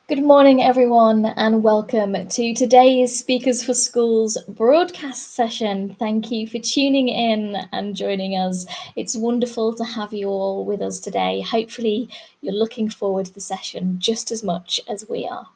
Good morning, everyone, and welcome to today's Speakers for Schools broadcast session. Thank you for tuning in and joining us. It's wonderful to have you all with us today. Hopefully, you're looking forward to the session just as much as we are.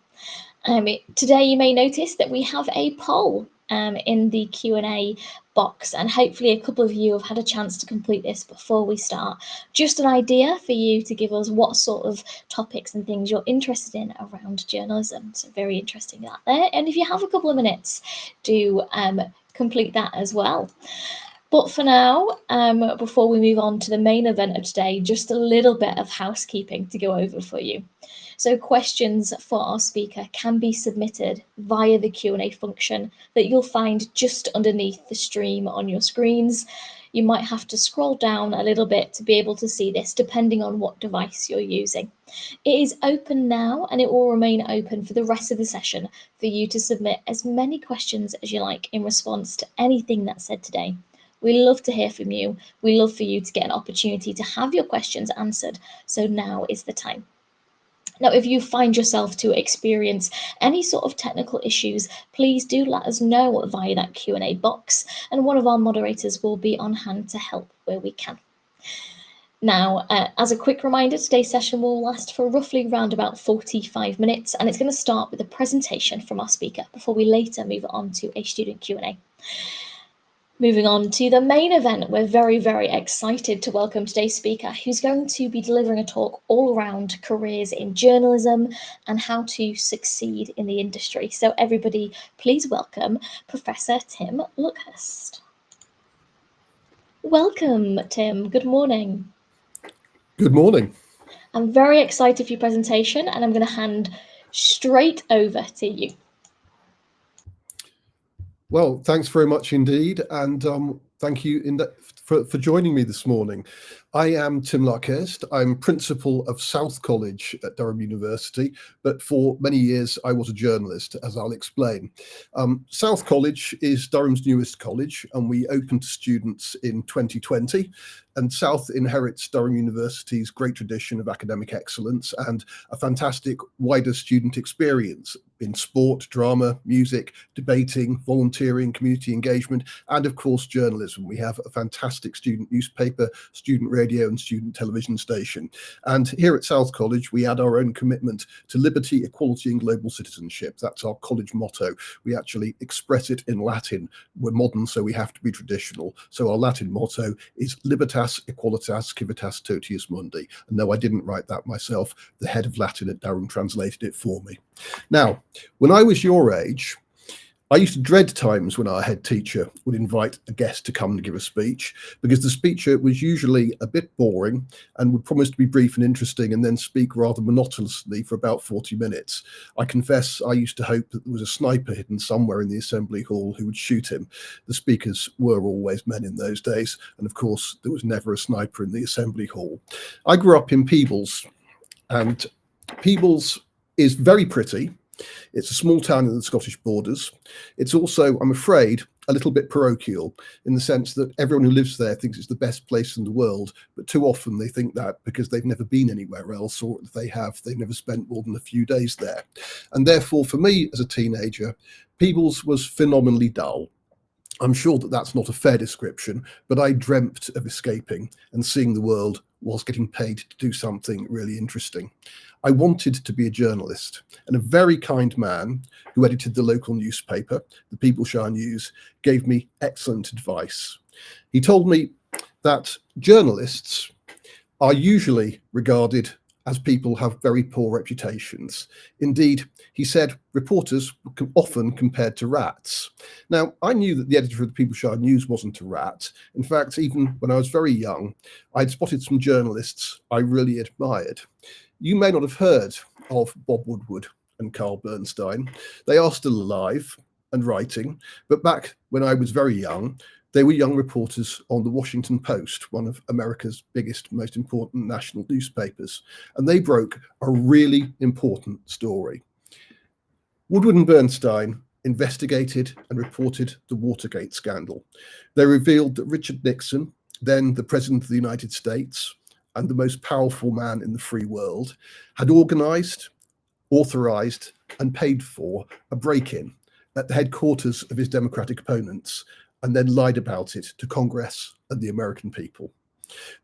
Today, you may notice that we have a poll in the Q&A box, and hopefully a couple of you have had a chance to complete this before we start. Just an idea for you to give us what sort of topics and things you're interested in around journalism. So very interesting that there. And if you have a couple of minutes, do complete that as well. But for now, before we move on to the main event of today, just a little bit of housekeeping to go over for you. So questions for our speaker can be submitted via the Q&A function that you'll find just underneath the stream on your screens. You might have to scroll down a little bit to be able to see this, depending on what device you're using. It is open now, and it will remain open for the rest of the session for you to submit as many questions as you like in response to anything that's said today. We love to hear from you. We love for you to get an opportunity to have your questions answered. So now is the time. Now, if you find yourself to experience any sort of technical issues, please do let us know via that Q&A box, and one of our moderators will be on hand to help where we can. Now, as a quick reminder, today's session will last for roughly around about 45 minutes, and it's going to start with a presentation from our speaker before we later move on to a student Q&A. Moving on to the main event, we're very, very excited to welcome today's speaker, who's going to be delivering a talk all around careers in journalism and how to succeed in the industry. So everybody, please welcome Professor Tim Luckhurst. Welcome, Tim. Good morning. Good morning. I'm very excited for your presentation, and I'm going to hand straight over to you. Well, thanks very much indeed, and thank you for joining me this morning. I am Tim Luckhurst. I'm principal of South College at Durham University, but for many years I was a journalist, as I'll explain. South College is Durham's newest college, and we opened to students in 2020. And South inherits Durham University's great tradition of academic excellence and a fantastic wider student experience in sport, drama, music, debating, volunteering, community engagement, and of course journalism. We have a fantastic student newspaper, student radio and student television station. And here at South College, we add our own commitment to liberty, equality and global citizenship. That's our college motto. We actually express it in Latin. We're modern, so we have to be traditional. So our Latin motto is Libertas, Equalitas, Civitas, Totius Mundi. And no, I didn't write that myself. The head of Latin at Durham translated it for me. Now, when I was your age, I used to dread times when our head teacher would invite a guest to come and give a speech, because the speaker was usually a bit boring and would promise to be brief and interesting and then speak rather monotonously for about 40 minutes. I confess I used to hope that there was a sniper hidden somewhere in the assembly hall who would shoot him. The speakers were always men in those days, and of course there was never a sniper in the assembly hall. I grew up in Peebles, and Peebles is very pretty. It's a small town in the Scottish borders. It's also, I'm afraid, a little bit parochial in the sense that everyone who lives there thinks it's the best place in the world, but too often they think that because they've never been anywhere else, or if they've never spent more than a few days there. And therefore, for me as a teenager, Peebles was phenomenally dull. I'm sure that that's not a fair description, but I dreamt of escaping and seeing the world whilst getting paid to do something really interesting. I wanted to be a journalist, and a very kind man who edited the local newspaper, the Peeblesshire News, gave me excellent advice. He told me that journalists are usually regarded as people have very poor reputations. Indeed, he said reporters were often compared to rats. Now, I knew that the editor of the Peeblesshire News wasn't a rat. In fact, even when I was very young, I'd spotted some journalists I really admired. You may not have heard of Bob Woodward and Carl Bernstein. They are still alive and writing, but back when I was very young, they were young reporters on the Washington Post, one of America's biggest, most important national newspapers, and they broke a really important story. Woodward and Bernstein investigated and reported the Watergate scandal. They revealed that Richard Nixon, then the President of the United States, and the most powerful man in the free world, had organized authorised and paid for a break-in at the headquarters of his Democratic opponents and then lied about it to Congress and the American people.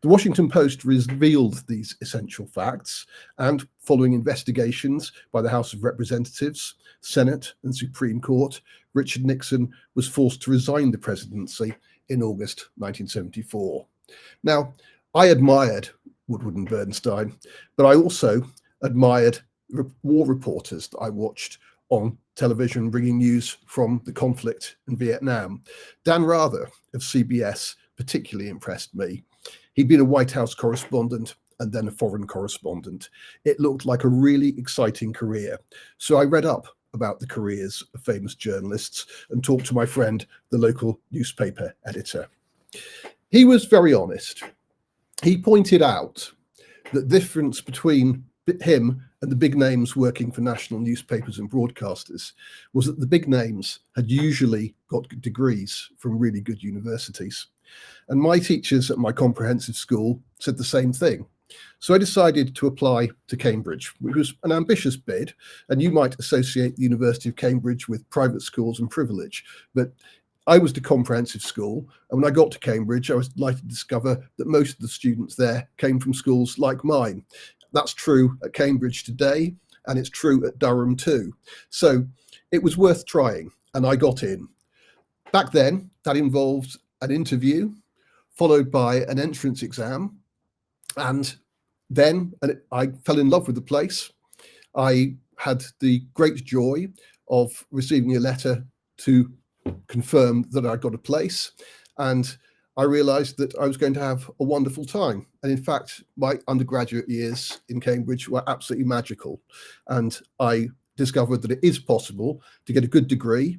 The Washington Post revealed these essential facts, and following investigations by the House of Representatives, Senate, and Supreme Court, Richard Nixon was forced to resign the presidency in August 1974. Now, I admired Woodward and Bernstein, but I also admired war reporters that I watched on television bringing news from the conflict in Vietnam. Dan Rather of CBS particularly impressed me. He'd been a White House correspondent and then a foreign correspondent. It looked like a really exciting career. So I read up about the careers of famous journalists and talked to my friend, the local newspaper editor. He was very honest. He pointed out the difference between him and the big names working for national newspapers and broadcasters was that the big names had usually got degrees from really good universities. And my teachers at my comprehensive school said the same thing. So I decided to apply to Cambridge, which was an ambitious bid, and you might associate the University of Cambridge with private schools and privilege, but I was the comprehensive school, and when I got to Cambridge, I was delighted to discover that most of the students there came from schools like mine. That's true at Cambridge today, and it's true at Durham too. So it was worth trying, and I got in. Back then, that involved an interview, followed by an entrance exam, and then I fell in love with the place. I had the great joy of receiving a letter to confirm that I got a place, and I realised that I was going to have a wonderful time. And in fact, my undergraduate years in Cambridge were absolutely magical, and I discovered that it is possible to get a good degree,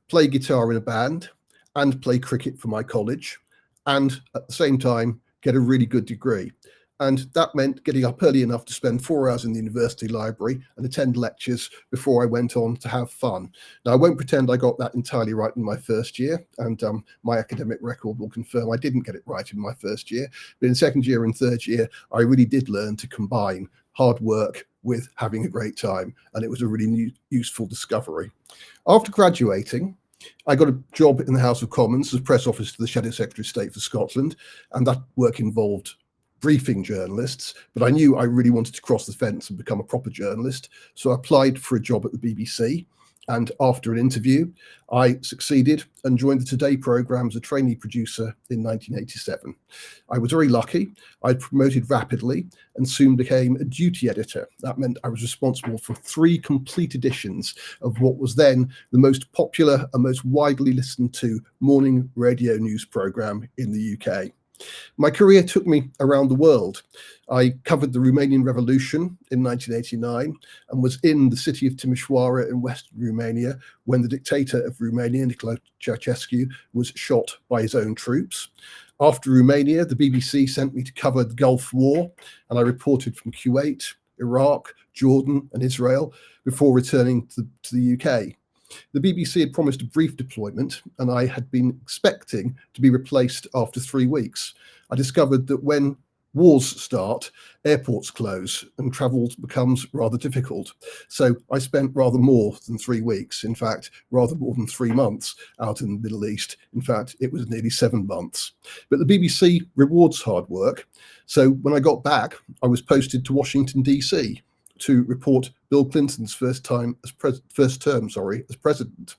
play guitar in a band, and play cricket for my college, and at the same time get a really good degree. And that meant getting up early enough to spend 4 hours in the university library and attend lectures before I went on to have fun. Now, I won't pretend I got that entirely right in my first year, and my academic record will confirm I didn't get it right in my first year. But in second year and third year, I really did learn to combine hard work with having a great time, and it was a really useful discovery. After graduating, I got a job in the House of Commons as press officer to the Shadow Secretary of State for Scotland, and that work involved briefing journalists, but I knew I really wanted to cross the fence and become a proper journalist. So I applied for a job at the BBC, and after an interview, I succeeded and joined the Today programme as a trainee producer in 1987. I was very lucky. I promoted rapidly and soon became a duty editor. That meant I was responsible for 3 complete editions of what was then the most popular and most widely listened to morning radio news programme in the UK. My career took me around the world. I covered the Romanian Revolution in 1989 and was in the city of Timișoara in western Romania when the dictator of Romania, Nicolae Ceausescu, was shot by his own troops. After Romania, the BBC sent me to cover the Gulf War, and I reported from Kuwait, Iraq, Jordan, and Israel before returning to the UK. The BBC had promised a brief deployment, and I had been expecting to be replaced after 3 weeks. I discovered that when wars start, airports close and travel becomes rather difficult. So I spent rather more than 3 weeks, in fact, rather more than 3 months out in the Middle East. In fact, it was nearly 7 months. But the BBC rewards hard work. So when I got back, I was posted to Washington, DC, to report Bill Clinton's first term as president.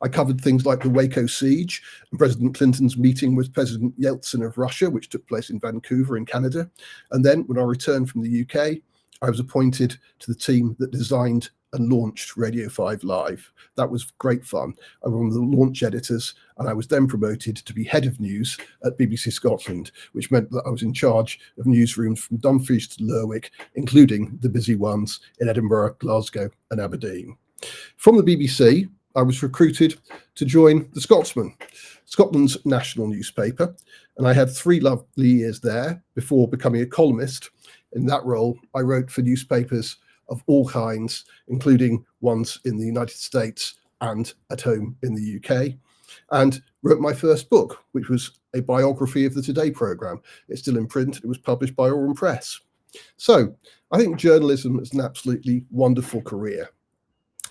I covered things like the Waco siege and President Clinton's meeting with President Yeltsin of Russia, which took place in Vancouver in Canada. And then when I returned from the UK, I was appointed to the team that designed and launched Radio 5 Live. That was great fun. I was one of the launch editors, and I was then promoted to be head of news at BBC Scotland, which meant that I was in charge of newsrooms from Dumfries to Lerwick, including the busy ones in Edinburgh, Glasgow, and Aberdeen. From the BBC, I was recruited to join The Scotsman, Scotland's national newspaper, and I had 3 lovely years there before becoming a columnist. In that role, I wrote for newspapers of all kinds, including ones in the United States and at home in the UK, and wrote my first book, which was a biography of the Today programme. It's still in print. It was published by Aurum Press. So I think journalism is an absolutely wonderful career.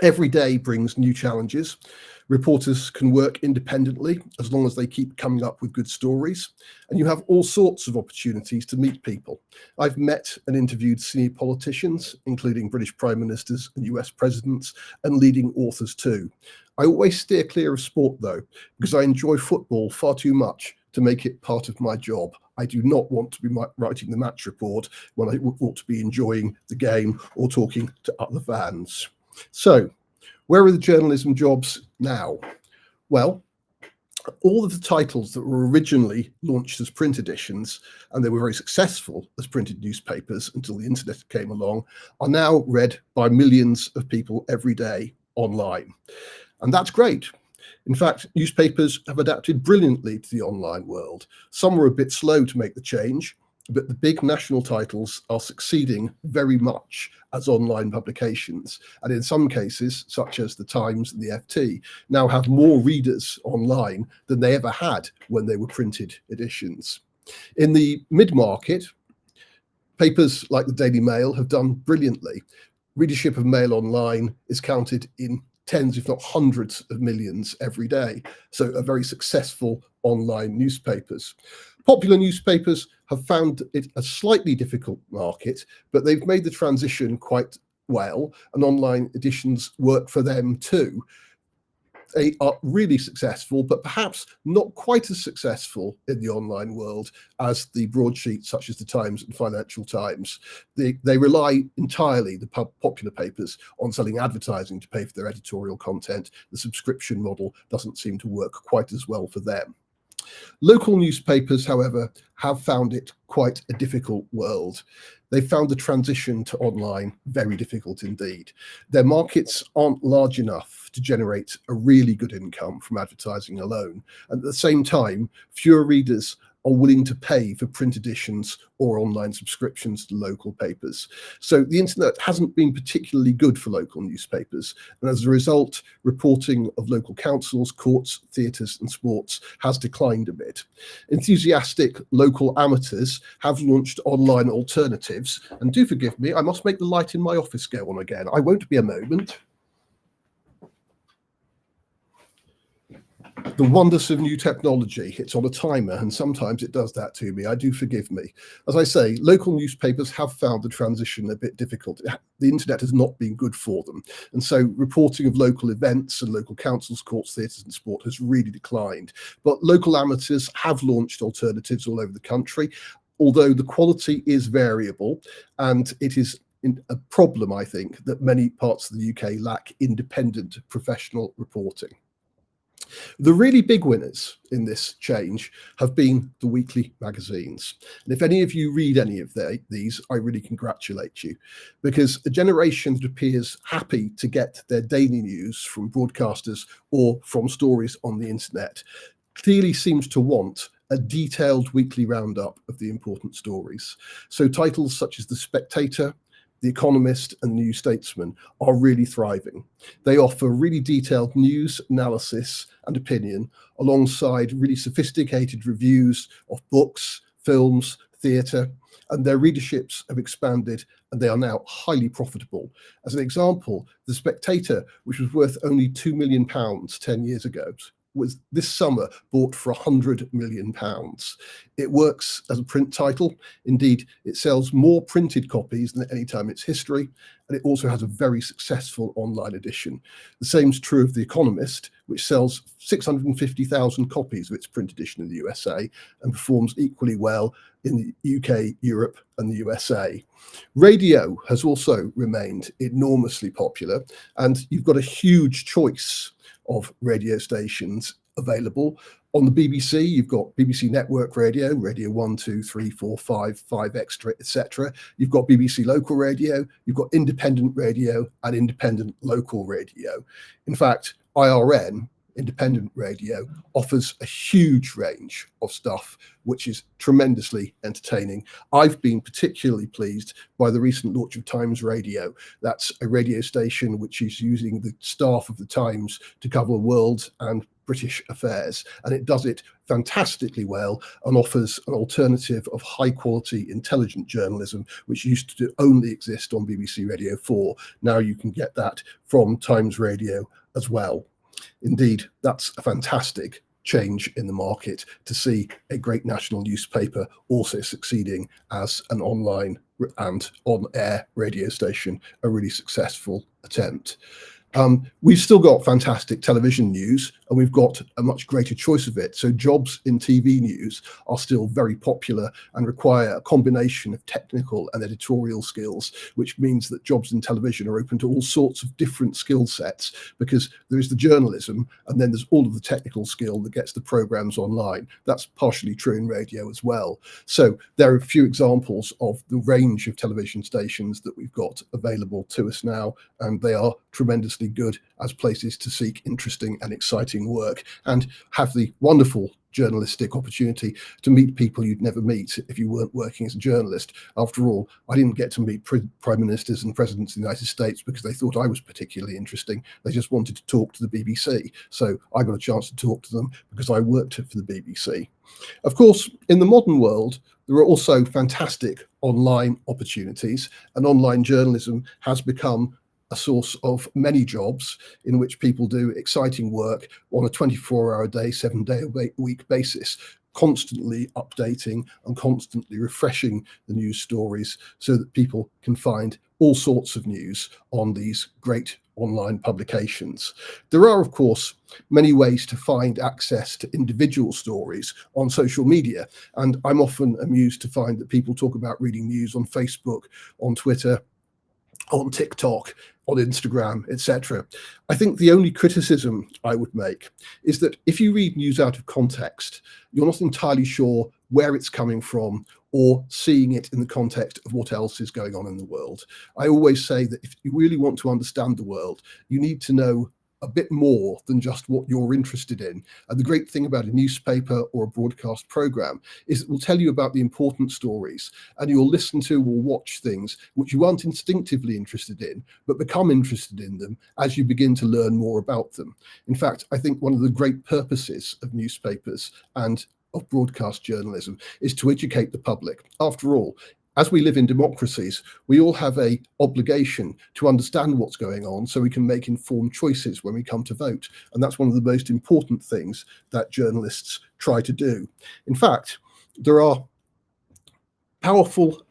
Every day brings new challenges. Reporters can work independently as long as they keep coming up with good stories, and you have all sorts of opportunities to meet people. I've met and interviewed senior politicians, including British prime ministers and US presidents, and leading authors too. I always steer clear of sport though, because I enjoy football far too much to make it part of my job. I do not want to be writing the match report when I ought to be enjoying the game or talking to other fans. So, where are the journalism jobs now? Well, all of the titles that were originally launched as print editions, and they were very successful as printed newspapers until the internet came along, are now read by millions of people every day online. And that's great. In fact, newspapers have adapted brilliantly to the online world. Some were a bit slow to make the change, but the big national titles are succeeding very much as online publications. And in some cases, such as the Times and the FT, now have more readers online than they ever had when they were printed editions. In the mid-market, papers like the Daily Mail have done brilliantly. Readership of Mail online is counted in tens, if not hundreds of millions every day. So a very successful online newspapers. Popular newspapers have found it a slightly difficult market, but they've made the transition quite well, and online editions work for them too. They are really successful, but perhaps not quite as successful in the online world as the broadsheets such as the Times and Financial Times. They rely entirely, the popular papers, on selling advertising to pay for their editorial content. The subscription model doesn't seem to work quite as well for them. Local newspapers, however, have found it quite a difficult world. They found the transition to online very difficult indeed. Their markets aren't large enough to generate a really good income from advertising alone. And at the same time, fewer readers are willing to pay for print editions or online subscriptions to local papers. So the internet hasn't been particularly good for local newspapers. And as a result, reporting of local councils, courts, theatres and sports has declined a bit. Enthusiastic local amateurs have launched online alternatives. And do forgive me, I must make the light in my office go on again. I won't be a moment. The wonders of new technology. It's on a timer, and sometimes it does that to me. Do forgive me. As I say, local newspapers have found the transition a bit difficult. The internet has not been good for them. And so reporting of local events and local councils, courts, theatres and sport has really declined. But local amateurs have launched alternatives all over the country, although the quality is variable, and it is a problem, I think, that many parts of the UK lack independent professional reporting. The really big winners in this change have been the weekly magazines. And if any of you read any of these, I really congratulate you, because a generation that appears happy to get their daily news from broadcasters or from stories on the internet clearly seems to want a detailed weekly roundup of the important stories. So titles such as The Spectator, The Economist and The New Statesman are really thriving. They offer really detailed news, analysis and opinion alongside really sophisticated reviews of books, films, theatre, and their readerships have expanded and they are now highly profitable. As an example, The Spectator, which was worth only £2 million 10 years ago, was this summer bought for £100 million. It works as a print title. Indeed, it sells more printed copies than at any time in its history, and it also has a very successful online edition. The same is true of The Economist, which sells 650,000 copies of its print edition in the USA and performs equally well in the UK, Europe, and the USA. Radio has also remained enormously popular, and you've got a huge choice of radio stations available. On the BBC, you've got BBC Network Radio, Radio 1, 2, 3, 4, 5, 5 Extra, etc. You've got BBC Local Radio, you've got independent radio and independent local radio. In fact, IRN, independent radio, offers a huge range of stuff, which is tremendously entertaining. I've been particularly pleased by the recent launch of Times Radio. That's a radio station which is using the staff of the Times to cover world and British affairs, and it does it fantastically well and offers an alternative of high quality intelligent journalism, which used to only exist on BBC Radio 4. Now you can get that from Times Radio as well. Indeed, that's a fantastic change in the market to see a great national newspaper also succeeding as an online and on-air radio station, a really successful attempt. We've still got fantastic television news, and we've got a much greater choice of it. So jobs in TV news are still very popular and require a combination of technical and editorial skills, which means that jobs in television are open to all sorts of different skill sets, because there is the journalism and then there's all of the technical skill that gets the programs online. That's partially true in radio as well. So there are a few examples of the range of television stations that we've got available to us now, and they are tremendously good as places to seek interesting and exciting work and have the wonderful journalistic opportunity to meet people you'd never meet if you weren't working as a journalist. After all, I didn't get to meet prime ministers and presidents of the United States because they thought I was particularly interesting. They just wanted to talk to the BBC. So I got a chance to talk to them because I worked for the BBC. Of course, in the modern world, there are also fantastic online opportunities, and online journalism has become a source of many jobs in which people do exciting work on a 24-hour-a-day, 7-day-a-week basis, constantly updating and constantly refreshing the news stories so that people can find all sorts of news on these great online publications. There are, of course, many ways to find access to individual stories on social media, and I'm often amused to find that people talk about reading news on Facebook, on Twitter, on TikTok, on Instagram, etc. I think the only criticism I would make is that if you read news out of context, you're not entirely sure where it's coming from or seeing it in the context of what else is going on in the world. I always say that if you really want to understand the world, you need to know a bit more than just what you're interested in. And the great thing about a newspaper or a broadcast program is it will tell you about the important stories, and you'll listen to or watch things which you aren't instinctively interested in, but become interested in them as you begin to learn more about them. In fact, I think one of the great purposes of newspapers and of broadcast journalism is to educate the public. After all, as we live in democracies, we all have an obligation to understand what's going on so we can make informed choices when we come to vote. And that's one of the most important things that journalists try to do. In fact, there are powerful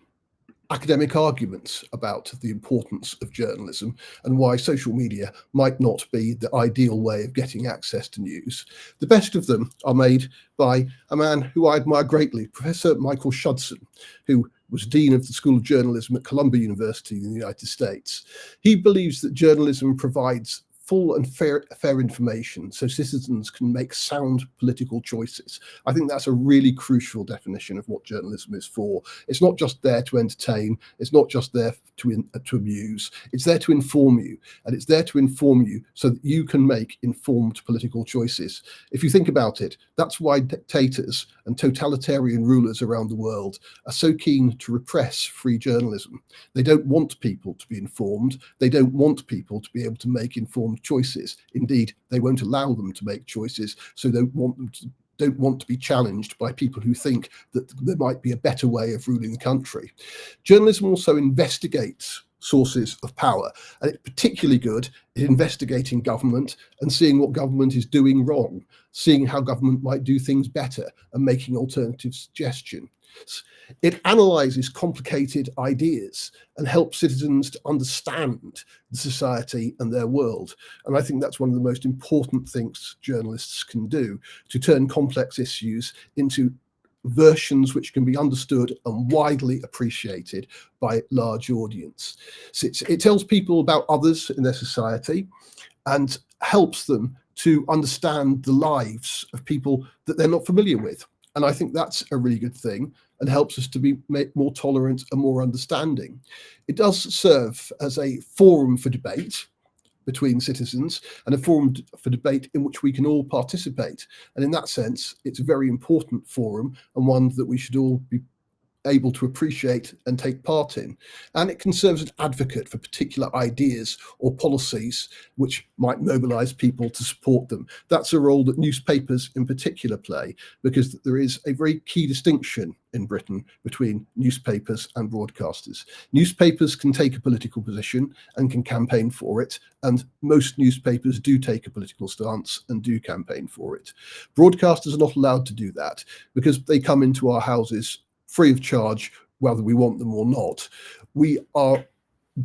academic arguments about the importance of journalism and why social media might not be the ideal way of getting access to news. The best of them are made by a man who I admire greatly, Professor Michael Shudson, who was Dean of the School of Journalism at Columbia University in the United States. He believes that journalism provides full and fair information so citizens can make sound political choices. I think that's a really crucial definition of what journalism is for. It's not just there to entertain, it's not just there to amuse, it's there to inform you, and it's there to inform you so that you can make informed political choices. If you think about it, that's why dictators and totalitarian rulers around the world are so keen to repress free journalism. They don't want people to be informed, they don't want people to be able to make informed choices. Indeed, they won't allow them to make choices, so they don't want to be challenged by people who think that there might be a better way of ruling the country. Journalism also investigates sources of power, and it's particularly good at investigating government and seeing what government is doing wrong, seeing how government might do things better and making alternative suggestions. It analyzes complicated ideas and helps citizens to understand the society and their world. And I think that's one of the most important things journalists can do, to turn complex issues into versions which can be understood and widely appreciated by large audience. So it tells people about others in their society and helps them to understand the lives of people that they're not familiar with. And I think that's a really good thing and helps us to be more tolerant and more understanding. It does serve as a forum for debate between citizens and a forum for debate in which we can all participate. And in that sense, it's a very important forum and one that we should all be able to appreciate and take part in. And it can serve as an advocate for particular ideas or policies which might mobilise people to support them. That's a role that newspapers in particular play, because there is a very key distinction in Britain between newspapers and broadcasters. Newspapers can take a political position and can campaign for it, and most newspapers do take a political stance and do campaign for it. Broadcasters are not allowed to do that because they come into our houses free of charge, whether we want them or not.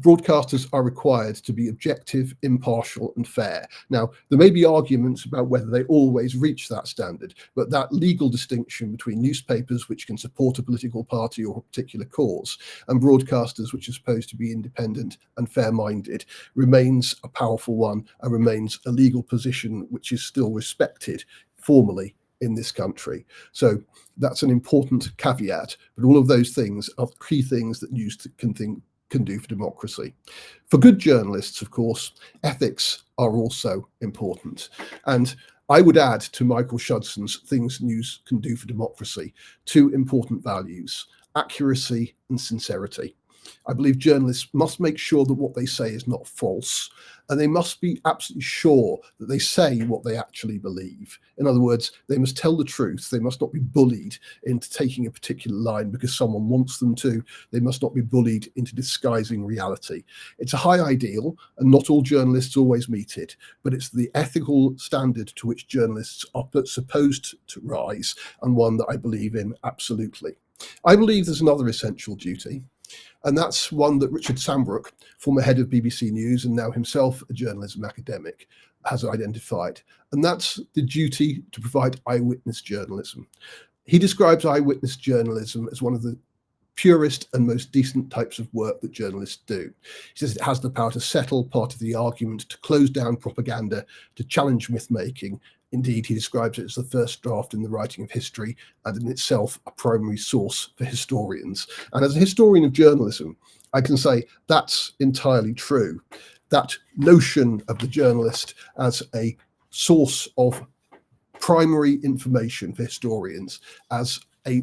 Broadcasters are required to be objective, impartial, and fair. Now, there may be arguments about whether they always reach that standard, but that legal distinction between newspapers, which can support a political party or a particular cause, and broadcasters, which are supposed to be independent and fair-minded, remains a powerful one and remains a legal position which is still respected formally in this country. So that's an important caveat, but all of those things are key things that news can do for democracy. For good journalists, of course, ethics are also important. And I would add to Michael Shudson's Things News Can Do for Democracy two important values: accuracy and sincerity. I believe journalists must make sure that what they say is not false, and they must be absolutely sure that they say what they actually believe. In other words, they must tell the truth. They must not be bullied into taking a particular line because someone wants them to. They must not be bullied into disguising reality. It's a high ideal, and not all journalists always meet it, but it's the ethical standard to which journalists are supposed to rise, and one that I believe in absolutely. I believe there's another essential duty, and that's one that Richard Sambrook, former head of BBC News and now himself a journalism academic, has identified. And that's the duty to provide eyewitness journalism. He describes eyewitness journalism as one of the purest and most decent types of work that journalists do. He says it has the power to settle part of the argument, to close down propaganda, to challenge myth-making. Indeed, he describes it as the first draft in the writing of history, and in itself a primary source for historians. And as a historian of journalism, I can say that's entirely true. That notion of the journalist as a source of primary information for historians, as a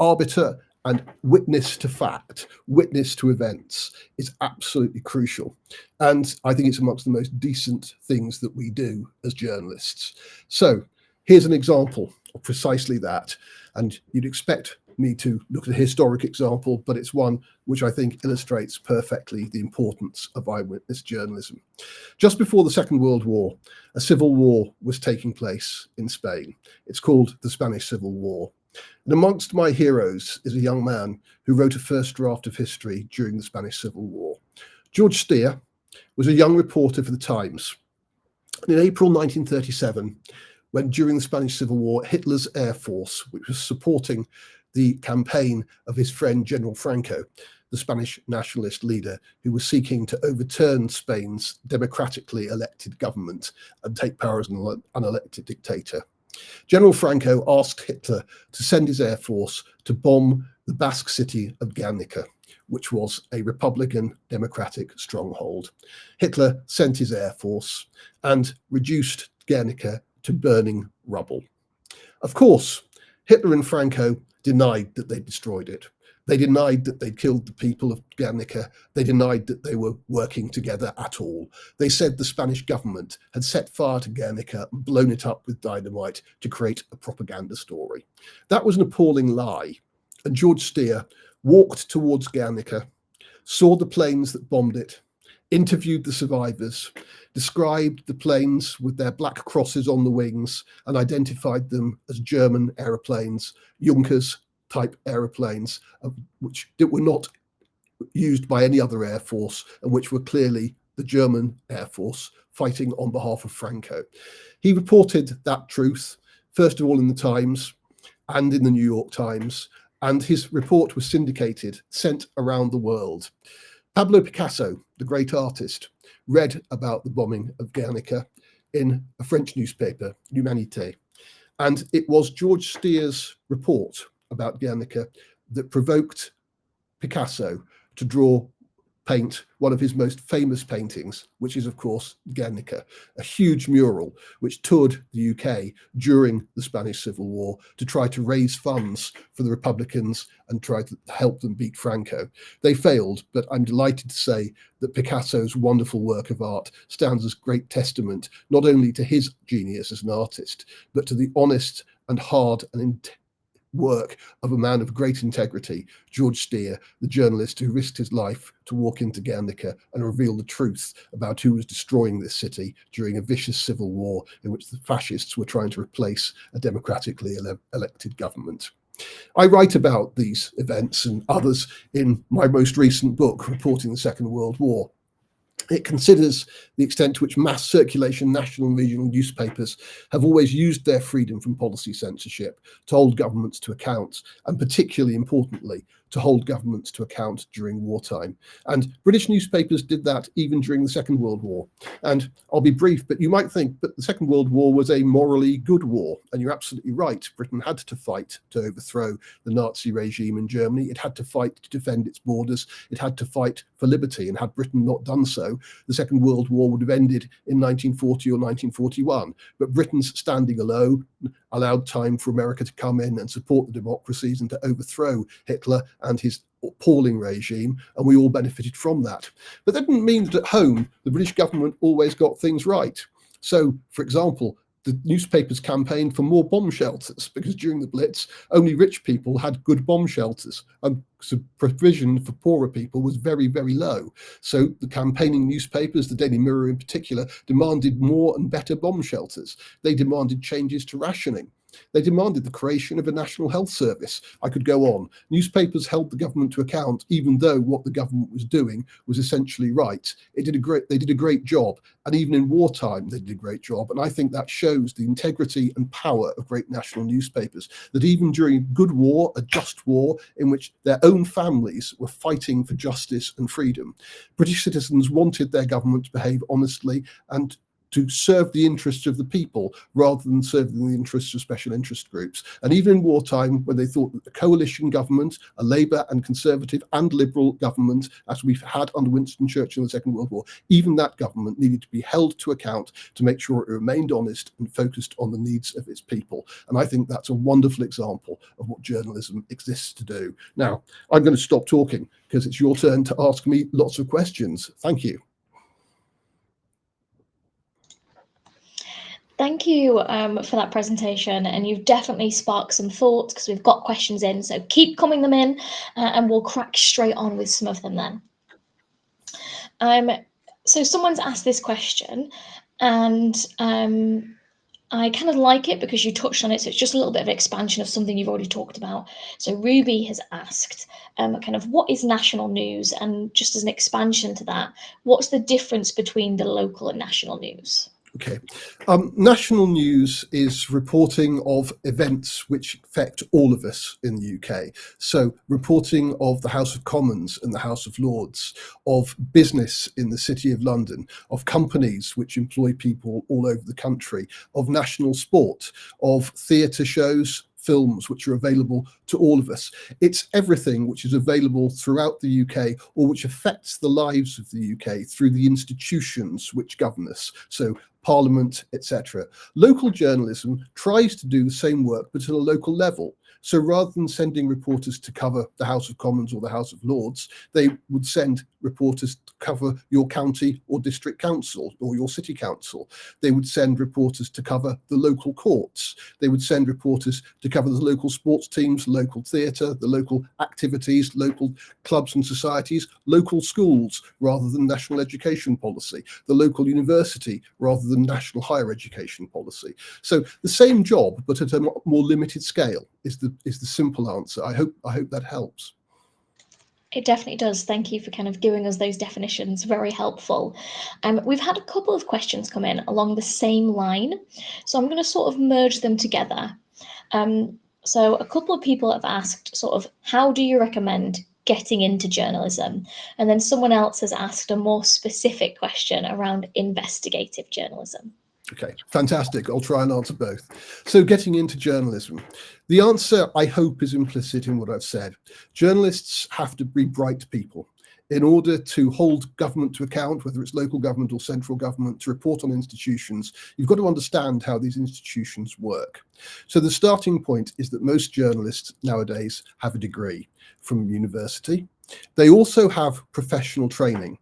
arbiter and witness to fact, witness to events, is absolutely crucial. And I think it's amongst the most decent things that we do as journalists. So here's an example of precisely that. And you'd expect me to look at a historic example, but it's one which I think illustrates perfectly the importance of eyewitness journalism. Just before the Second World War, a civil war was taking place in Spain. It's called the Spanish Civil War. And amongst my heroes is a young man who wrote a first draft of history during the Spanish Civil War. George Steer was a young reporter for the Times. And in April 1937, when during the Spanish Civil War, Hitler's Air Force, which was supporting the campaign of his friend General Franco, the Spanish nationalist leader who was seeking to overturn Spain's democratically elected government and take power as an unelected dictator, General Franco asked Hitler to send his air force to bomb the Basque city of Guernica, which was a Republican democratic stronghold. Hitler sent his air force and reduced Guernica to burning rubble. Of course, Hitler and Franco denied that they destroyed it. They denied that they'd killed the people of Guernica. They denied that they were working together at all. They said the Spanish government had set fire to Guernica and blown it up with dynamite to create a propaganda story. That was an appalling lie. And George Steer walked towards Guernica, saw the planes that bombed it, interviewed the survivors, described the planes with their black crosses on the wings and identified them as German aeroplanes, Junkers type aeroplanes, which were not used by any other air force and which were clearly the German Air Force fighting on behalf of Franco. He reported that truth, first of all in the Times and in the New York Times, and his report was syndicated, sent around the world. Pablo Picasso, the great artist, read about the bombing of Guernica in a French newspaper, L'Humanité. And it was George Steer's report about Guernica that provoked Picasso to draw paint one of his most famous paintings, which is, of course, Guernica, a huge mural which toured the UK during the Spanish Civil War to try to raise funds for the Republicans and try to help them beat Franco. They failed, but I'm delighted to say that Picasso's wonderful work of art stands as great testament not only to his genius as an artist, but to the honest and hard and work of a man of great integrity, George Steer, the journalist who risked his life to walk into Guernica and reveal the truth about who was destroying this city during a vicious civil war in which the fascists were trying to replace a democratically elected government. I write about these events and others in my most recent book, Reporting the Second World War. It considers the extent to which mass circulation national and regional newspapers have always used their freedom from policy censorship to hold governments to account, and particularly importantly, to hold governments to account during wartime. And British newspapers did that even during the Second World War. And I'll be brief, but you might think that the Second World War was a morally good war. And you're absolutely right. Britain had to fight to overthrow the Nazi regime in Germany. It had to fight to defend its borders. It had to fight for liberty. And had Britain not done so, the Second World War would have ended in 1940 or 1941. But Britain's standing alone allowed time for America to come in and support the democracies and to overthrow Hitler and his appalling regime, and we all benefited from that. But that didn't mean that at home the British government always got things right. So, for example, the newspapers campaigned for more bomb shelters because during the Blitz, only rich people had good bomb shelters, and so provision for poorer people was very, very low. So the campaigning newspapers, the Daily Mirror in particular, demanded more and better bomb shelters. They demanded changes to rationing. They demanded the creation of a national health service. I could go on. Newspapers held the government to account, even though what the government was doing was essentially right. They did a great job. And even in wartime, they did a great job. And I think that shows the integrity and power of great national newspapers, that even during a good war, a just war, in which their own families were fighting for justice and freedom, British citizens wanted their government to behave honestly and to serve the interests of the people rather than serving the interests of special interest groups. And even in wartime, when they thought that the coalition government, a Labour and Conservative and Liberal government, as we've had under Winston Churchill in the Second World War, even that government needed to be held to account to make sure it remained honest and focused on the needs of its people. And I think that's a wonderful example of what journalism exists to do. Now, I'm going to stop talking because it's your turn to ask me lots of questions. Thank you. Thank you for that presentation, and you've definitely sparked some thoughts because we've got questions in, so keep coming them in and we'll crack straight on with some of them then. So someone's asked this question, and I kind of like it because you touched on it, so it's just a little bit of expansion of something you've already talked about. So Ruby has asked kind of what is national news, and just as an expansion to that, what's the difference between the local and national news? Okay. National news is reporting of events which affect all of us in the UK. So reporting of the House of Commons and the House of Lords, of business in the City of London, of companies which employ people all over the country, of national sport, of theatre shows, films which are available to all of us. It's everything which is available throughout the UK or which affects the lives of the UK through the institutions which govern us. So Parliament, etc. Local journalism tries to do the same work, but at a local level. So rather than sending reporters to cover the House of Commons or the House of Lords, they would send reporters to cover your county or district council or your city council. They would send reporters to cover the local courts. They would send reporters to cover the local sports teams, local theatre, the local activities, local clubs and societies, local schools rather than national education policy, the local university rather than national higher education policy. So the same job, but at a more limited scale is the simple answer. I hope that helps. It definitely does. Thank you for kind of giving us those definitions. Very helpful. We've had a couple of questions come in along the same line, so I'm going to sort of merge them together. So a couple of people have asked sort of, how do you recommend getting into journalism? And then someone else has asked a more specific question around investigative journalism. Okay, fantastic. I'll try and answer both. So getting into journalism. The answer, I hope, is implicit in what I've said. Journalists have to be bright people. in order to hold government to account, whether it's local government or central government, to report on institutions, you've got to understand how these institutions work. So the starting point is that most journalists nowadays have a degree from university. They also have professional training.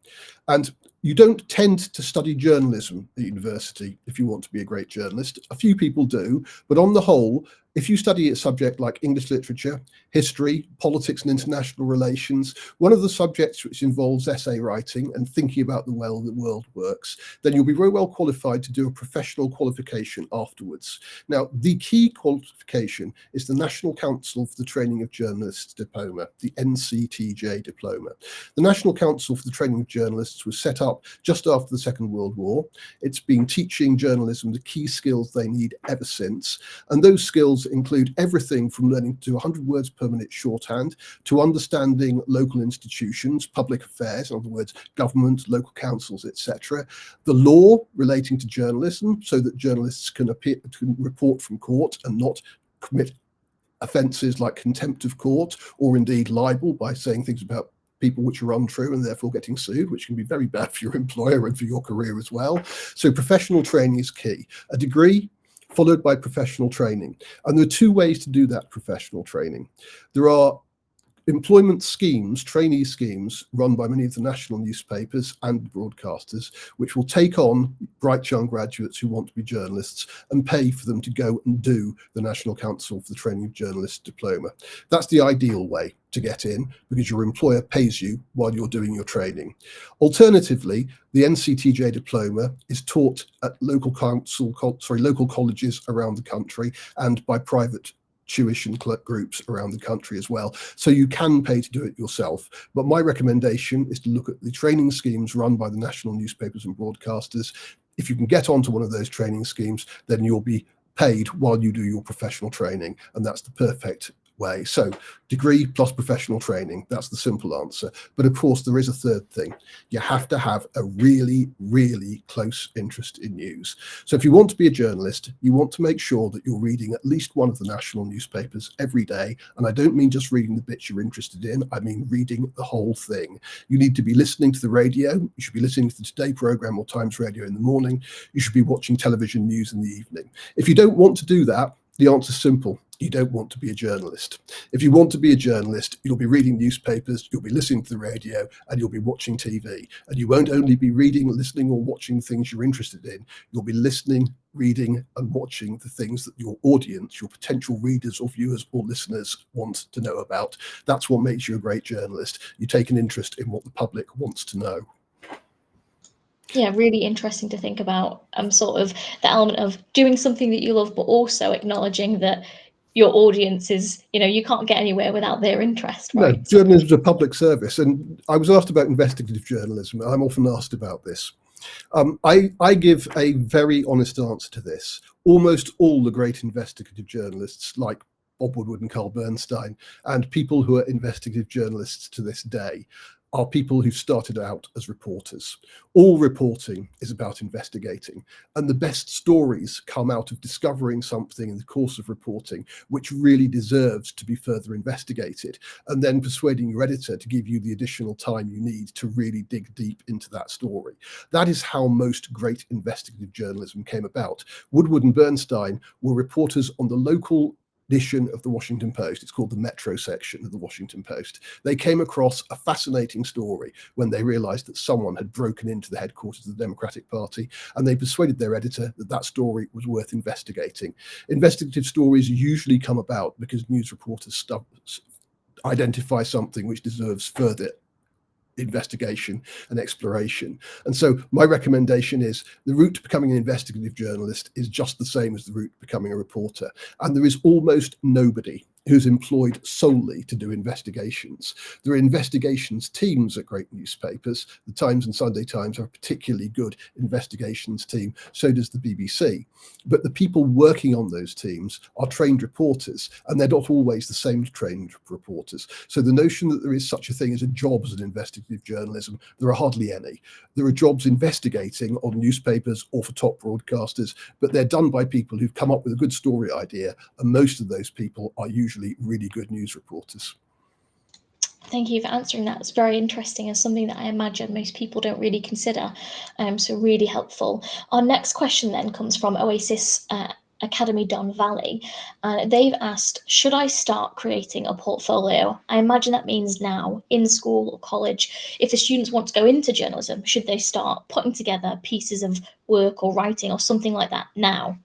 And you don't tend to study journalism at university if you want to be a great journalist. A few people do, but on the whole, if you study a subject like English literature, history, politics and international relations, one of the subjects which involves essay writing and thinking about the way the world works, then you'll be very well qualified to do a professional qualification afterwards. Now, the key qualification is the National Council for the Training of Journalists Diploma, the NCTJ diploma. The National Council for the Training of Journalists was set up just after the Second World War. It's been teaching journalism the key skills they need ever since, and those skills include everything from learning to 100 words per minute shorthand to understanding local institutions, public affairs, in other words, government, local councils, etc. The law relating to journalism, so that journalists can report from court and not commit offences like contempt of court or indeed libel by saying things about people which are untrue and therefore getting sued, which can be very bad for your employer and for your career as well. So professional training is key. A degree followed by professional training. And there are two ways to do that professional training. There are employment schemes, trainee schemes, run by many of the national newspapers and broadcasters, which will take on bright young graduates who want to be journalists and pay for them to go and do the National Council for the Training of Journalists diploma. That's the ideal way to get in, because your employer pays you while you're doing your training. Alternatively, the NCTJ diploma is taught at local colleges around the country and by private tuition groups around the country as well. So you can pay to do it yourself. But my recommendation is to look at the training schemes run by the national newspapers and broadcasters. If you can get onto one of those training schemes, then you'll be paid while you do your professional training. And that's the perfect way. So degree plus professional training, that's the simple answer. But of course, there is a third thing. You have to have a really, really close interest in news. So if you want to be a journalist, you want to make sure that you're reading at least one of the national newspapers every day. And I don't mean just reading the bits you're interested in, I mean reading the whole thing. You need to be listening to the radio. You should be listening to the Today programme or Times Radio in the morning. You should be watching television news in the evening. If you don't want to do that, the answer's simple. You don't want to be a journalist. If you want to be a journalist, you'll be reading newspapers, you'll be listening to the radio, and you'll be watching TV. And you won't only be reading, listening, or watching things you're interested in. You'll be listening, reading, and watching the things that your audience, your potential readers or viewers or listeners want to know about. That's what makes you a great journalist. You take an interest in what the public wants to know. Yeah, really interesting to think about sort of the element of doing something that you love, but also acknowledging that your audience is, you can't get anywhere without their interest, right? No, journalism is a public service. And I was asked about investigative journalism. I'm often asked about this. I give a very honest answer to this. Almost all the great investigative journalists, like Bob Woodward and Carl Bernstein, and people who are investigative journalists to this day, are people who started out as reporters. All reporting is about investigating, and the best stories come out of discovering something in the course of reporting which really deserves to be further investigated, and then persuading your editor to give you the additional time you need to really dig deep into that story. That is how most great investigative journalism came about. Woodward and Bernstein were reporters on the local edition of the Washington Post. It's called the Metro section of the Washington Post. They came across a fascinating story when they realized that someone had broken into the headquarters of the Democratic Party, and they persuaded their editor that that story was worth investigating. Investigative stories usually come about because news reporters identify something which deserves further investigation and exploration. And so my recommendation is the route to becoming an investigative journalist is just the same as the route to becoming a reporter. And there is almost nobody who's employed solely to do investigations. There are investigations teams at great newspapers. The Times and Sunday Times have a particularly good investigations team. So does the BBC. But the people working on those teams are trained reporters, and they're not always the same trained reporters. So the notion that there is such a thing as a job as an investigative journalism, there are hardly any. There are jobs investigating on newspapers or for top broadcasters, but they're done by people who've come up with a good story idea, and most of those people are usually really good news reporters. Thank you for answering that. It's very interesting and something that I imagine most people don't really consider. So really helpful. Our next question then comes from Oasis Academy Don Valley. They've asked, should I start creating a portfolio? I imagine that means now, in school or college. If the students want to go into journalism, should they start putting together pieces of work or writing or something like that now?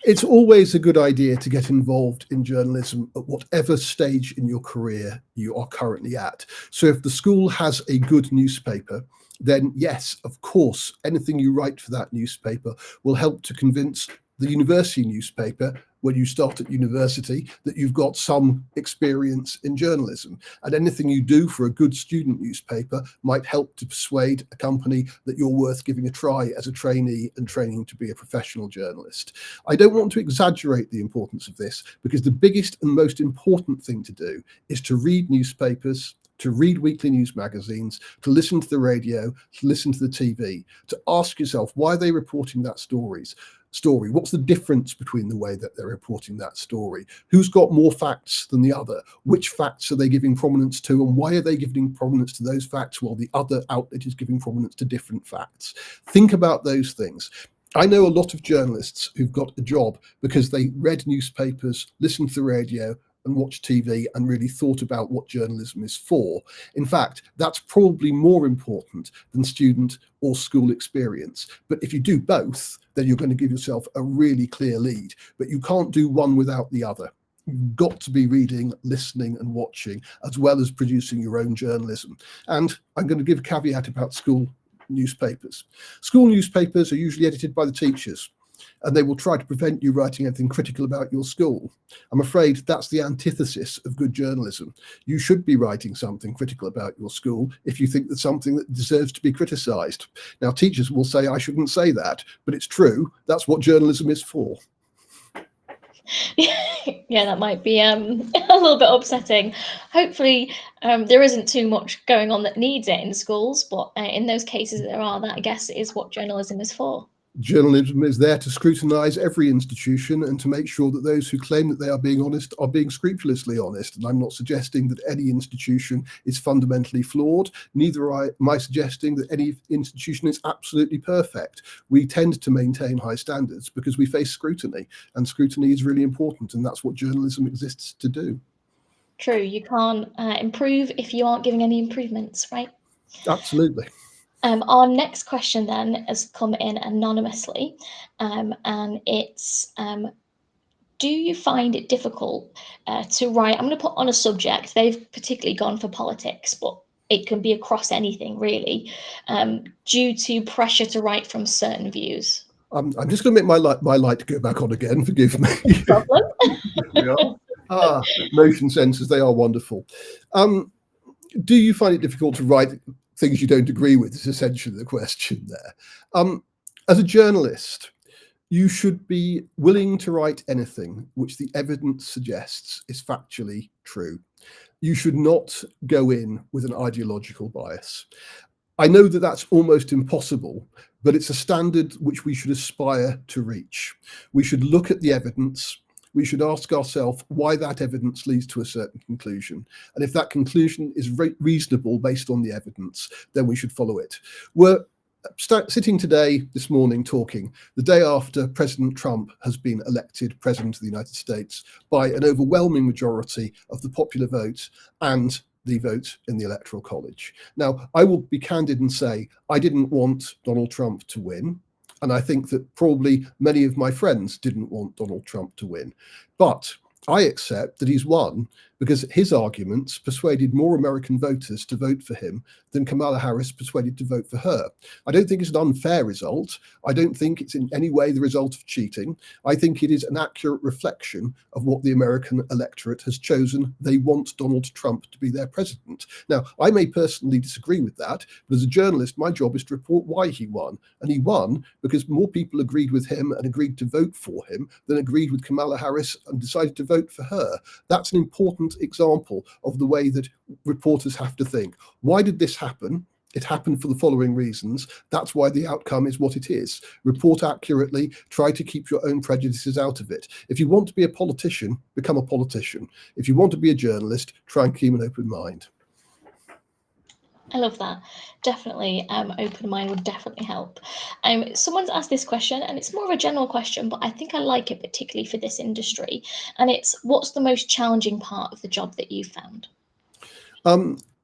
It's always a good idea to get involved in journalism at whatever stage in your career you are currently at. So if the school has a good newspaper, then yes, of course, anything you write for that newspaper will help to convince the university newspaper when you start at university that you've got some experience in journalism. And anything you do for a good student newspaper might help to persuade a company that you're worth giving a try as a trainee and training to be a professional journalist. I don't want to exaggerate the importance of this, because the biggest and most important thing to do is to read newspapers, to read weekly news magazines, to listen to the radio, to listen to the TV, to ask yourself, why are they reporting that story? What's the difference between the way that they're reporting that story? Who's got more facts than the other? Which facts are they giving prominence to, and why are they giving prominence to those facts while the other outlet is giving prominence to different facts? Think about those things. I know a lot of journalists who've got a job because they read newspapers, listened to the radio, and watched TV and really thought about what journalism is for. In fact, that's probably more important than student or school experience. But if you do both, then you're going to give yourself a really clear lead. But you can't do one without the other. You've got to be reading, listening and watching, as well as producing your own journalism. And I'm going to give a caveat about school newspapers. School newspapers are usually edited by the teachers, and they will try to prevent you writing anything critical about your school. I'm afraid that's the antithesis of good journalism. You should be writing something critical about your school if you think there's something that deserves to be criticised. Now, teachers will say I shouldn't say that, but it's true. That's what journalism is for. Yeah, that might be a little bit upsetting. Hopefully, there isn't too much going on that needs it in schools, but in those cases there are, that I guess is what journalism is for. Journalism is there to scrutinise every institution and to make sure that those who claim that they are being honest are being scrupulously honest. And I'm not suggesting that any institution is fundamentally flawed. Neither am I suggesting that any institution is absolutely perfect. We tend to maintain high standards because we face scrutiny, and scrutiny is really important, and that's what journalism exists to do. True, you can't improve if you aren't giving any improvements, right? Absolutely. Our next question then has come in anonymously, and it's, do you find it difficult to write? I'm going to put on a subject. They've particularly gone for politics, but it can be across anything really, due to pressure to write from certain views. I'm just going to make my light go back on again. Forgive me. No problem. There we are. Motion sensors, they are wonderful. Do you find it difficult to write things you don't agree with? Is essentially the question there. As a journalist, you should be willing to write anything which the evidence suggests is factually true. You should not go in with an ideological bias. I know that that's almost impossible, but it's a standard which we should aspire to reach. We should look at the evidence. We should ask ourselves why that evidence leads to a certain conclusion. And if that conclusion is reasonable based on the evidence, then we should follow it. We're sitting today, this morning, talking the day after President Trump has been elected President of the United States by an overwhelming majority of the popular vote and the vote in the Electoral College. Now, I will be candid and say I didn't want Donald Trump to win. And I think that probably many of my friends didn't want Donald Trump to win. But I accept that he's won because his arguments persuaded more American voters to vote for him than Kamala Harris persuaded to vote for her. I don't think it's an unfair result. I don't think it's in any way the result of cheating. I think it is an accurate reflection of what the American electorate has chosen. They want Donald Trump to be their president. Now, I may personally disagree with that, but as a journalist, my job is to report why he won. And he won because more people agreed with him and agreed to vote for him than agreed with Kamala Harris and decided to vote for her. That's an important example of the way that reporters have to think. Why did this happen? It happened for the following reasons. That's why the outcome is what it is. Report accurately, try to keep your own prejudices out of it. If you want to be a politician, become a politician. If you want to be a journalist, try and keep an open mind. I love that. Definitely, open mind would definitely help. Someone's asked this question, and it's more of a general question, but I think I like it particularly for this industry. And it's, what's the most challenging part of the job that you found?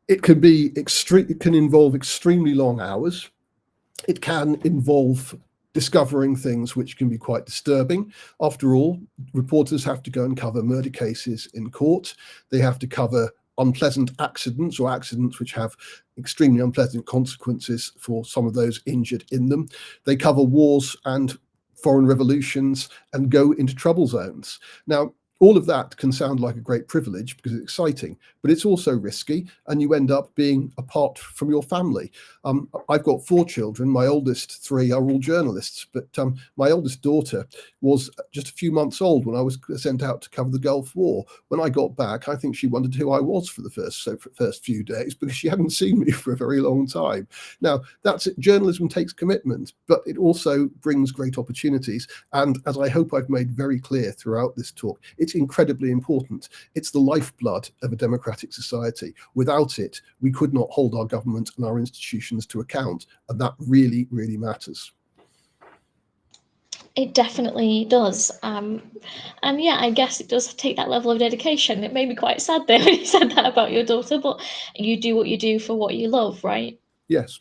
It can be extreme. It can involve extremely long hours. It can involve discovering things which can be quite disturbing. After all, reporters have to go and cover murder cases in court. They have to cover unpleasant accidents or accidents which have extremely unpleasant consequences for some of those injured in them. They cover wars and foreign revolutions and go into trouble zones. Now, all of that can sound like a great privilege because it's exciting, but it's also risky, and you end up being apart from your family. I've got 4 children. My oldest 3 are all journalists, but my oldest daughter was just a few months old when I was sent out to cover the Gulf War. When I got back, I think she wondered who I was for the first few days because she hadn't seen me for a very long time. Now, that's it. Journalism takes commitment, but it also brings great opportunities. And as I hope I've made very clear throughout this talk, it's incredibly important. It's the lifeblood of a democratic society. Without it, we could not hold our government and our institutions to account, and that really, really matters. It definitely does. And yeah, I guess it does take that level of dedication. It made me quite sad there when you said that about your daughter, but you do what you do for what you love, right? Yes.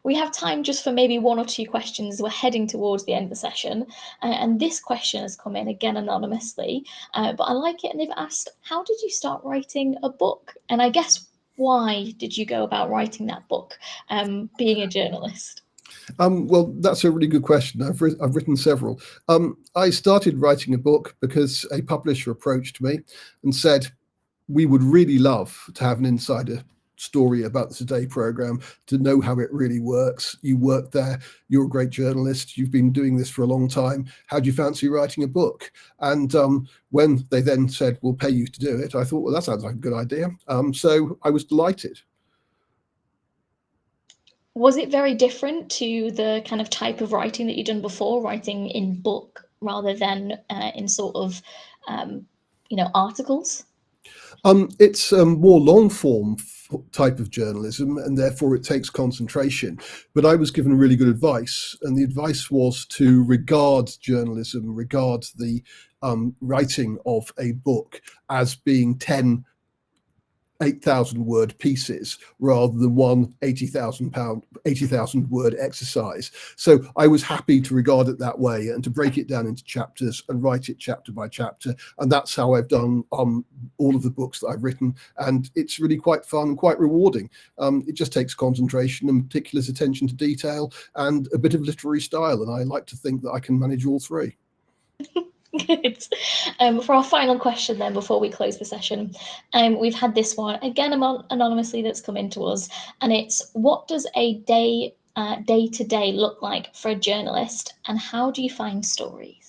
We have time just for maybe 1 or 2 questions. We're heading towards the end of the session. And this question has come in again anonymously, but I like it. And they've asked, how did you start writing a book? And I guess, why did you go about writing that book, being a journalist? Well, that's a really good question. I've written several. I started writing a book because a publisher approached me and said, we would really love to have an insider story about the Today programme, to know how it really works. You work there, you're a great journalist, you've been doing this for a long time. How do you fancy writing a book? And when they then said, we'll pay you to do it, I thought, well, that sounds like a good idea. So I was delighted. Was it very different to the kind of type of writing that you'd done before, writing in book rather than in sort of, articles? It's a more long form type of journalism, and therefore it takes concentration. But I was given really good advice, and the advice was to regard journalism, regard the writing of a book as being 10 8,000 word pieces rather than one 80,000 word exercise. So I was happy to regard it that way and to break it down into chapters and write it chapter by chapter. And that's how I've done all of the books that I've written. And it's really quite fun and quite rewarding. It just takes concentration and meticulous attention to detail and a bit of literary style. And I like to think that I can manage all 3. Good. For our final question then, before we close the session, we've had this one, again, anonymously, that's come into us, and it's, what does a day-to-day look like for a journalist, and how do you find stories?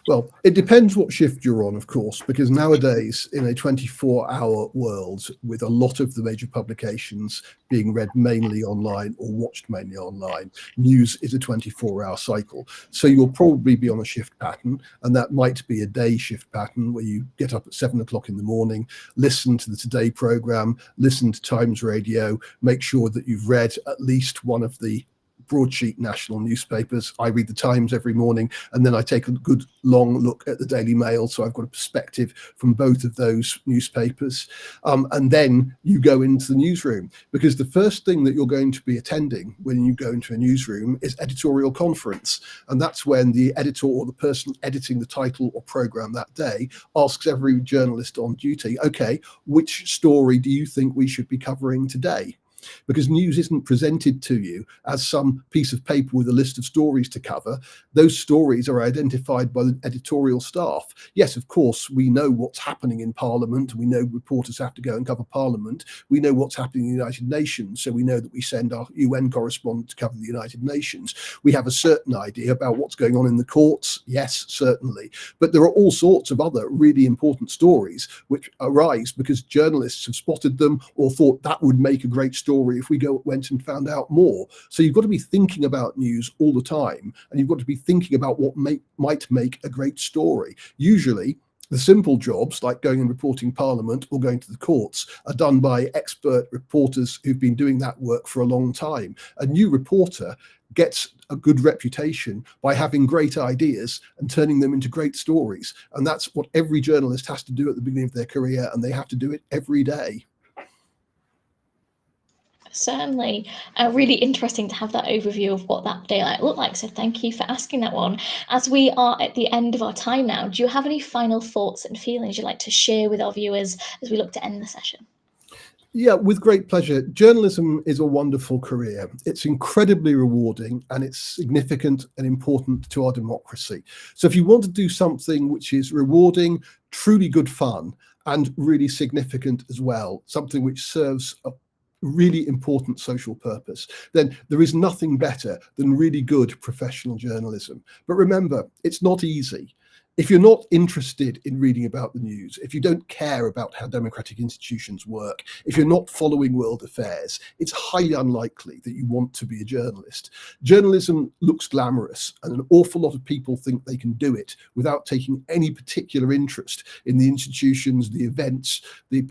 Well, it depends what shift you're on, of course, because nowadays, in a 24-hour world, with a lot of the major publications being read mainly online or watched mainly online, news is a 24-hour cycle. So you'll probably be on a shift pattern, and that might be a day shift pattern where you get up at 7 o'clock in the morning, listen to the Today programme, listen to Times Radio, make sure that you've read at least one of the broadsheet national newspapers. I read the Times every morning, and then I take a good long look at the Daily Mail, so I've got a perspective from both of those newspapers. And then you go into the newsroom, because the first thing that you're going to be attending when you go into a newsroom is editorial conference. And that's when the editor or the person editing the title or programme that day asks every journalist on duty, okay, which story do you think we should be covering today? Because news isn't presented to you as some piece of paper with a list of stories to cover. Those stories are identified by the editorial staff. Yes, of course, we know what's happening in Parliament. We know reporters have to go and cover Parliament. We know what's happening in the United Nations, so we know that we send our UN correspondent to cover the United Nations. We have a certain idea about what's going on in the courts. Yes, certainly. But there are all sorts of other really important stories which arise because journalists have spotted them or thought that would make a great story if we went and found out more. So you've got to be thinking about news all the time, and you've got to be thinking about what might make a great story. Usually The simple jobs, like going and reporting Parliament or going to the courts, are done by expert reporters who've been doing that work for a long time. A new reporter gets a good reputation by having great ideas and turning them into great stories. And that's what every journalist has to do at the beginning of their career, and they have to do it every day. Certainly. Really interesting to have that overview of what that day might look like. So thank you for asking that one. As we are at the end of our time now, do you have any final thoughts and feelings you'd like to share with our viewers as we look to end the session? Yeah, with great pleasure. Journalism is a wonderful career. It's incredibly rewarding and it's significant and important to our democracy. So if you want to do something which is rewarding, truly good fun, and really significant as well, something which serves a really important social purpose, then there is nothing better than really good professional journalism. But remember, it's not easy. If you're not interested in reading about the news, if you don't care about how democratic institutions work, if you're not following world affairs, it's highly unlikely that you want to be a journalist. Journalism looks glamorous, and an awful lot of people think they can do it without taking any particular interest in the institutions, the events, the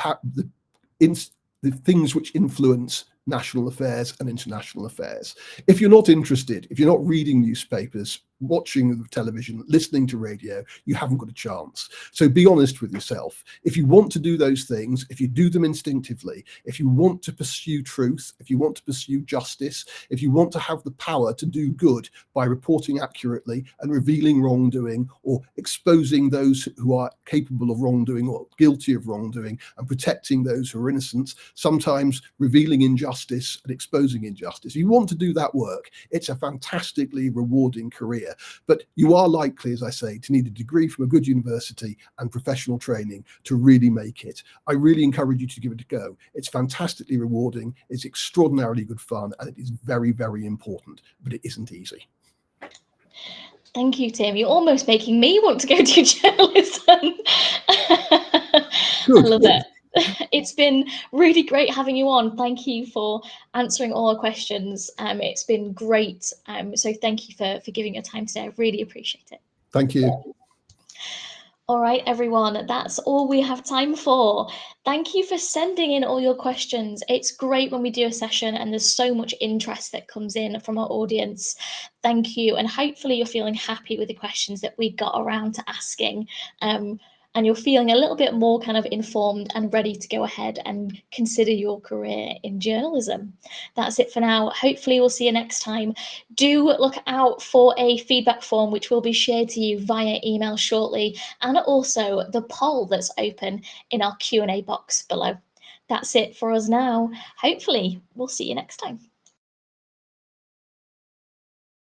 things which influence national affairs and international affairs. If you're not interested, if you're not reading newspapers, watching television, listening to radio, you haven't got a chance. So be honest with yourself. If you want to do those things, if you do them instinctively, if you want to pursue truth, if you want to pursue justice, if you want to have the power to do good by reporting accurately and revealing wrongdoing or exposing those who are capable of wrongdoing or guilty of wrongdoing and protecting those who are innocent, sometimes revealing injustice and exposing injustice. If you want to do that work, it's a fantastically rewarding career. But you are likely, as I say, to need a degree from a good university and professional training to really make it. I really encourage you to give it a go. It's fantastically rewarding, it's extraordinarily good fun, and it is very, very important, but it isn't easy. Thank you, Tim. You're almost making me want to go to journalism. I Good. love it. It's been really great having you on. Thank you for answering all our questions. It's been great. So thank you for giving your time today. I really appreciate it. Thank you. All right, everyone, that's all we have time for. Thank you for sending in all your questions. It's great when we do a session and there's so much interest that comes in from our audience. Thank you. And hopefully you're feeling happy with the questions that we got around to asking. And you're feeling a little bit more kind of informed and ready to go ahead and consider your career in journalism. That's it for now. Hopefully we'll see you next time. Do look out for a feedback form which will be shared to you via email shortly, and also the poll that's open in our Q&A box below. That's it for us now. Hopefully we'll see you next time.